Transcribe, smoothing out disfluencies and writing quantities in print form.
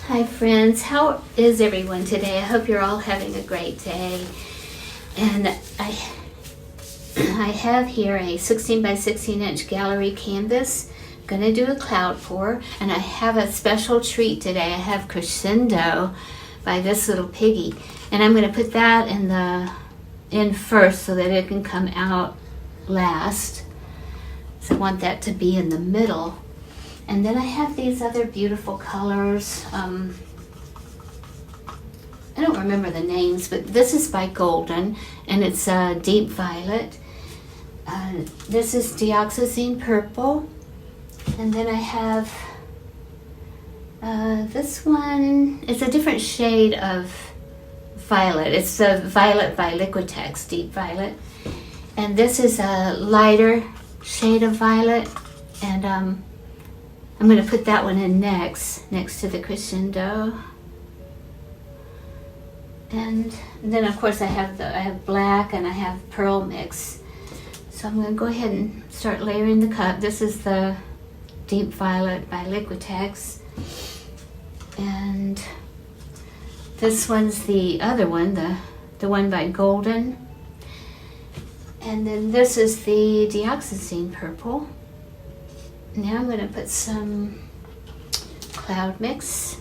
Hi friends, how is everyone today? I hope you're all having a great day. And I have here a 16 by 16 inch gallery canvas. I'm gonna do a cloud pour, and I have a special treat today. I have Crescendo by this little piggy, and I'm gonna put that in first so that it can come out last. So I want that to be in the middle. And then I have these other beautiful colors. I don't remember the names, but this is by Golden, and it's deep violet. This is Dioxizine purple. And then I have this one. It's a different shade of violet. It's the violet by Liquitex, deep violet. And this is a lighter shade of violet. And I'm going to put that one in next to the Crescendo. And then of course I have black and I have pearl mix. So I'm going to go ahead and start layering the cup. This is the deep violet by Liquitex. And this one's the other one, the one by Golden. And then this is the Dioxizine purple. Now I'm going to put some cloud mix.